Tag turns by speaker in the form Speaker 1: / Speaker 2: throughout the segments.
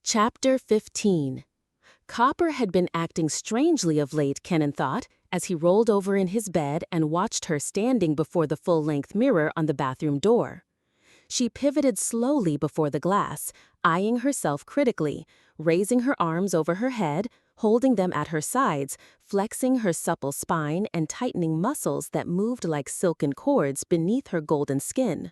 Speaker 1: Chapter 15. Copper had been acting strangely of late, Kenan thought, as he rolled over in his bed and watched her standing before the full-length mirror on the bathroom door. She pivoted slowly before the glass, eyeing herself critically, raising her arms over her head, holding them at her sides, flexing her supple spine and tightening muscles that moved like silken cords beneath her golden skin.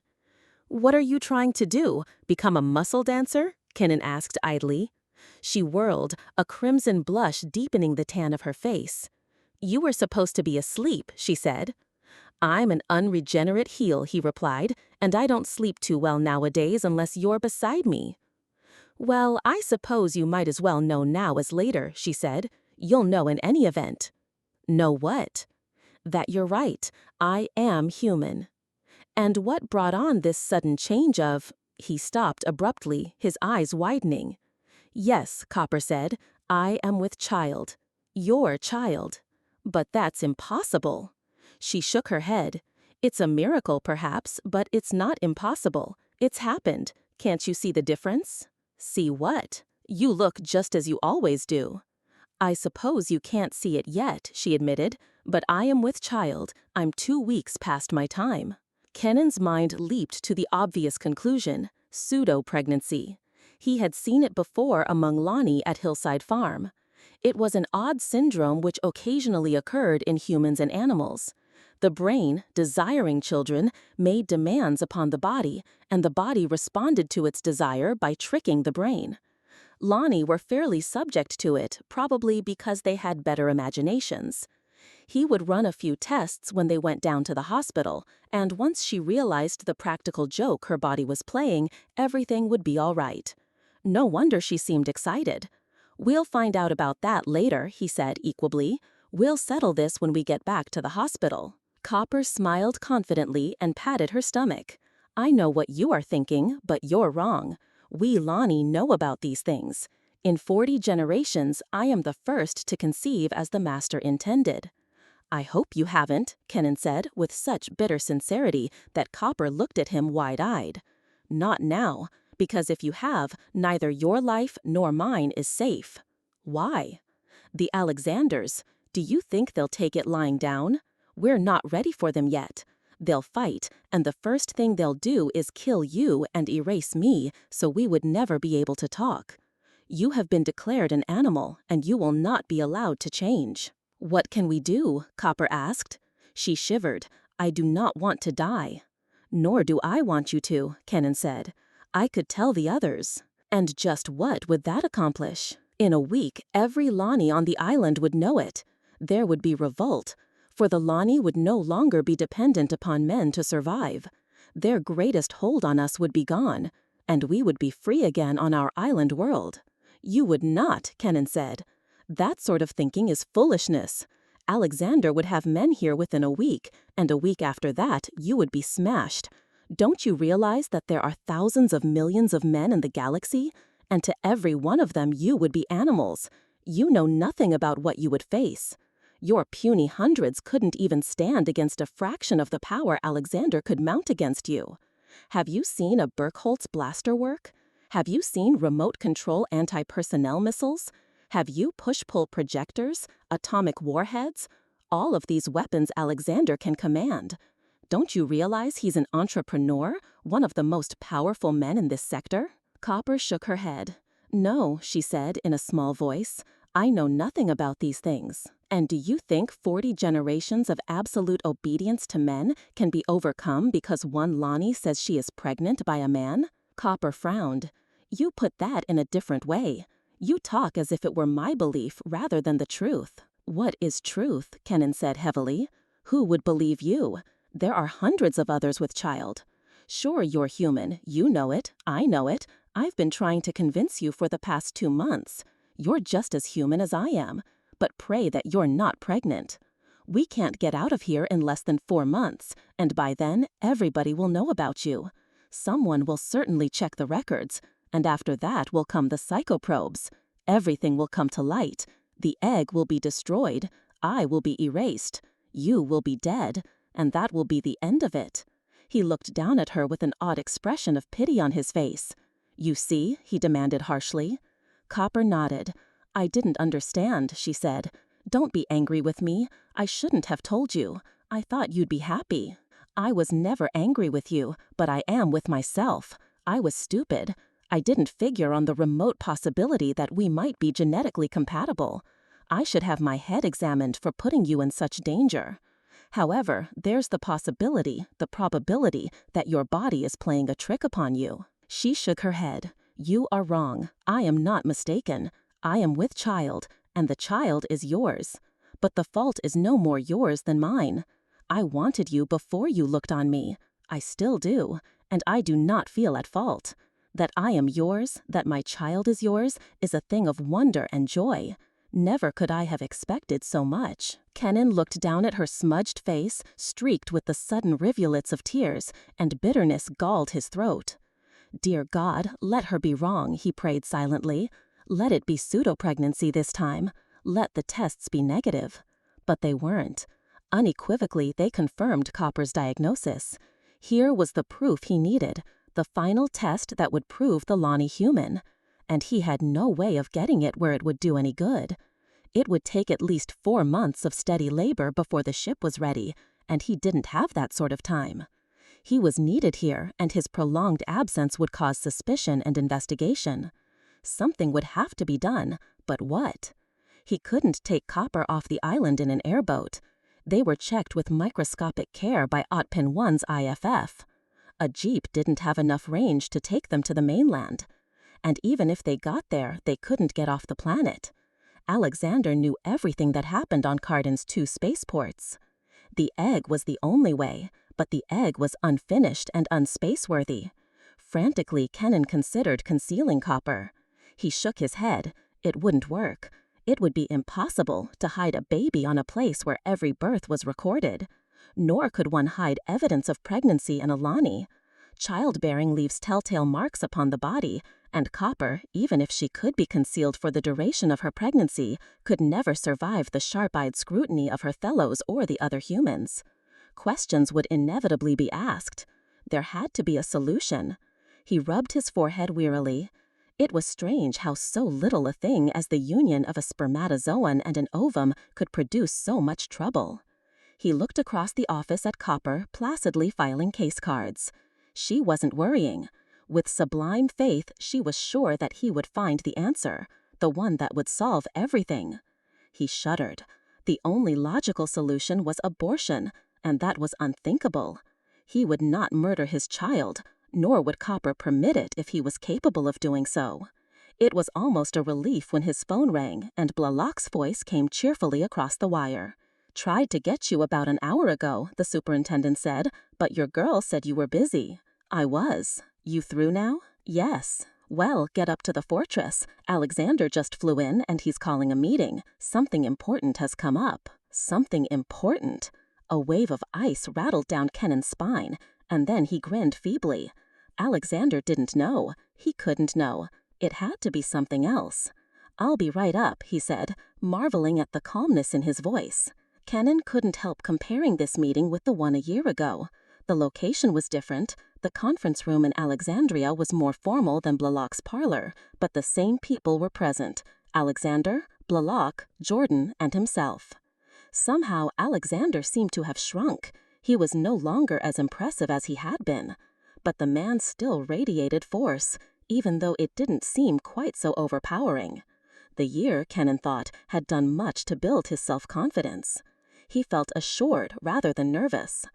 Speaker 1: "What are you trying to do? Become a muscle dancer?" Kenan asked idly. She whirled, a crimson blush deepening the tan of her face. "You were supposed to be asleep," she said. "I'm an unregenerate heel," he replied, "and I don't sleep too well nowadays unless you're beside me." "Well, I suppose you might as well know now as later," she said. "You'll know in any event." "Know what?" "That you're right. I am human." "And what brought on this sudden change of—" He stopped abruptly, his eyes widening. "Yes," Copper said, "I am with child. Your child. But that's impossible." She shook her head. "It's a miracle, perhaps, but it's not impossible. It's happened. Can't you see the difference?" "See what?" "You look just as you always do." "I suppose you can't see it yet," she admitted, "but I am with child. I'm 2 weeks past my time." Kenan's mind leaped to the obvious conclusion: pseudo-pregnancy. He had seen it before among Lani at Hillside Farm. It was an odd syndrome which occasionally occurred in humans and animals. The brain, desiring children, made demands upon the body, and the body responded to its desire by tricking the brain. Lani were fairly subject to it, probably because they had better imaginations. He would run a few tests when they went down to the hospital, and once she realized the practical joke her body was playing, everything would be all right. No wonder she seemed excited. "We'll find out about that later," he said equably. "We'll settle this when we get back to the hospital." Copper smiled confidently and patted her stomach. "I know what you are thinking, but you're wrong. We Lani know about these things. In 40 generations, I am the first to conceive as the master intended." "I hope you haven't," Kenan said with such bitter sincerity that Copper looked at him wide-eyed. "Not now, because if you have, neither your life nor mine is safe." "Why?" "The Alexanders. Do you think they'll take it lying down? We're not ready for them yet. They'll fight, and the first thing they'll do is kill you and erase me, so we would never be able to talk. You have been declared an animal, and you will not be allowed to change." "What can we do?" Copper asked. She shivered. "I do not want to die." "Nor do I want you to," Kenan said. "I could tell the others." "And just what would that accomplish?" "In a week, every Lani on the island would know it. There would be revolt, for the Lani would no longer be dependent upon men to survive. Their greatest hold on us would be gone, and we would be free again on our island world." "You would not," Kenan said. "That sort of thinking is foolishness. Alexander would have men here within a week, and a week after that you would be smashed. Don't you realize that there are thousands of millions of men in the galaxy, and to every one of them you would be animals? You know nothing about what you would face. Your puny hundreds couldn't even stand against a fraction of the power Alexander could mount against you. Have you seen a Burkholtz blaster work? Have you seen remote control anti-personnel missiles? Have you push-pull projectors, atomic warheads? All of these weapons Alexander can command. Don't you realize he's an entrepreneur, one of the most powerful men in this sector?" Copper shook her head. "No," she said in a small voice. "I know nothing about these things. And do you think 40 generations of absolute obedience to men can be overcome because one Lani says she is pregnant by a man?" Copper frowned. "You put that in a different way. You talk as if it were my belief rather than the truth." "What is truth?" Kenan said heavily. "Who would believe you? There are hundreds of others with child. Sure, you're human. You know it. I know it. I've been trying to convince you for the past 2 months. You're just as human as I am. But pray that you're not pregnant. We can't get out of here in less than 4 months, and by then, everybody will know about you. Someone will certainly check the records, and after that will come the psychoprobes. Everything will come to light. The egg will be destroyed. I will be erased. You will be dead, and that will be the end of it." He looked down at her with an odd expression of pity on his face. "You see?" he demanded harshly. Copper nodded. "I didn't understand," she said. "Don't be angry with me. I shouldn't have told you. I thought you'd be happy." "I was never angry with you, but I am with myself. I was stupid. I didn't figure on the remote possibility that we might be genetically compatible. I should have my head examined for putting you in such danger. However, there's the possibility, the probability, that your body is playing a trick upon you." She shook her head. "You are wrong. I am not mistaken. I am with child, and the child is yours. But the fault is no more yours than mine. I wanted you before you looked on me. I still do, and I do not feel at fault. That I am yours, that my child is yours, is a thing of wonder and joy. Never could I have expected so much." Kenan looked down at her smudged face, streaked with the sudden rivulets of tears, and bitterness galled his throat. "Dear God, let her be wrong," he prayed silently. "Let it be pseudo-pregnancy this time. Let the tests be negative." But they weren't. Unequivocally, they confirmed Copper's diagnosis. Here was the proof he needed, the final test that would prove the Lani human. And he had no way of getting it where it would do any good. It would take at least 4 months of steady labor before the ship was ready, and he didn't have that sort of time. He was needed here, and his prolonged absence would cause suspicion and investigation. Something would have to be done, but what? He couldn't take Copper off the island in an airboat. They were checked with microscopic care by Otpin 1's IFF. A jeep didn't have enough range to take them to the mainland. And even if they got there, they couldn't get off the planet. Alexander knew everything that happened on Cardin's 2 spaceports. The egg was the only way, but the egg was unfinished and unspaceworthy. Frantically, Kenan considered concealing Copper. He shook his head. It wouldn't work. It would be impossible to hide a baby on a place where every birth was recorded. Nor could one hide evidence of pregnancy in a Lani. Childbearing leaves telltale marks upon the body, and Copper, even if she could be concealed for the duration of her pregnancy, could never survive the sharp-eyed scrutiny of her fellows or the other humans. Questions would inevitably be asked. There had to be a solution. He rubbed his forehead wearily. It was strange how so little a thing as the union of a spermatozoon and an ovum could produce so much trouble. He looked across the office at Copper, placidly filing case cards. She wasn't worrying. With sublime faith, she was sure that he would find the answer, the one that would solve everything. He shuddered. The only logical solution was abortion, and that was unthinkable. He would not murder his child, nor would Copper permit it if he was capable of doing so. It was almost a relief when his phone rang and Blaloc's voice came cheerfully across the wire. "Tried to get you about an hour ago," the superintendent said, "but your girl said you were busy." "I was. You through now?" "Yes." "Well, get up to the fortress. Alexander just flew in and he's calling a meeting. Something important has come up." Something important? A wave of ice rattled down Kenan's spine, and then he grinned feebly. Alexander didn't know. He couldn't know. It had to be something else. "I'll be right up," he said, marveling at the calmness in his voice. Kenan couldn't help comparing this meeting with the one a year ago. The location was different. The conference room in Alexandria was more formal than Blaloc's parlor, but the same people were present: Alexander, Blalock, Jordan, and himself. Somehow, Alexander seemed to have shrunk. He was no longer as impressive as he had been. But the man still radiated force, even though it didn't seem quite so overpowering. The year, Kenan thought, had done much to build his self-confidence. He felt assured rather than nervous.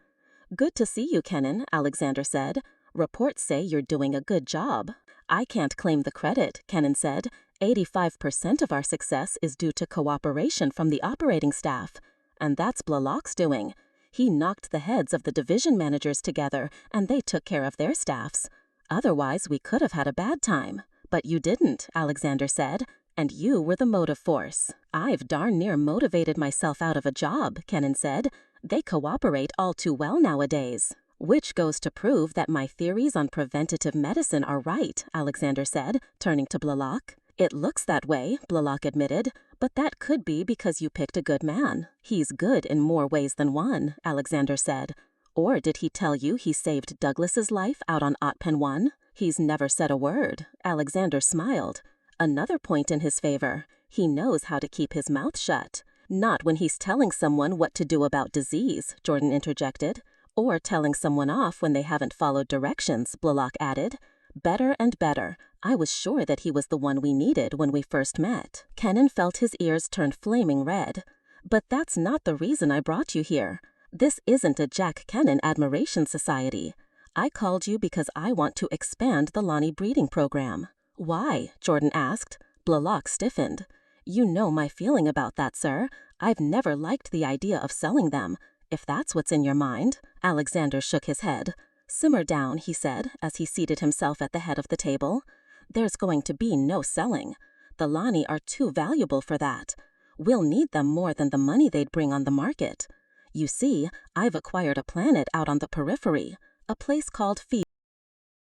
Speaker 1: "Good to see you, Kenan," Alexander said. "Reports say you're doing a good job." "I can't claim the credit," Kenan said. 85% of our success is due to cooperation from the operating staff. And that's Blaloc's doing. He knocked the heads of the division managers together, and they took care of their staffs. Otherwise, we could have had a bad time. But you didn't, Alexander said. And you were the motive force. "I've darn near motivated myself out of a job," Kenan said. "They cooperate all too well nowadays." "Which goes to prove that my theories on preventative medicine are right," Alexander said, turning to Blalock. "It looks that way," Blalock admitted, "but that could be because you picked a good man." "He's good in more ways than one," Alexander said. "Or did he tell you he saved Douglas's life out on Otpin 1? "He's never said a word." Alexander smiled. Another point in his favor, he knows how to keep his mouth shut. Not when he's telling someone what to do about disease, Jordan interjected. Or telling someone off when they haven't followed directions, Blalock added. Better and better. I was sure that he was the one we needed when we first met. Kenan felt his ears turn flaming red. But that's not the reason I brought you here. This isn't a Jack Kenan Admiration Society. I called you because I want to expand the Lani breeding program. Why? Jordan asked. Blalock stiffened. You know my feeling about that, sir. I've never liked the idea of selling them. If that's what's in your mind. Alexander shook his head. Simmer down, he said, as he seated himself at the head of the table. There's going to be no selling. The Lani are too valuable for that. We'll need them more than the money they'd bring on the market. You see, I've acquired a planet out on the periphery, a place called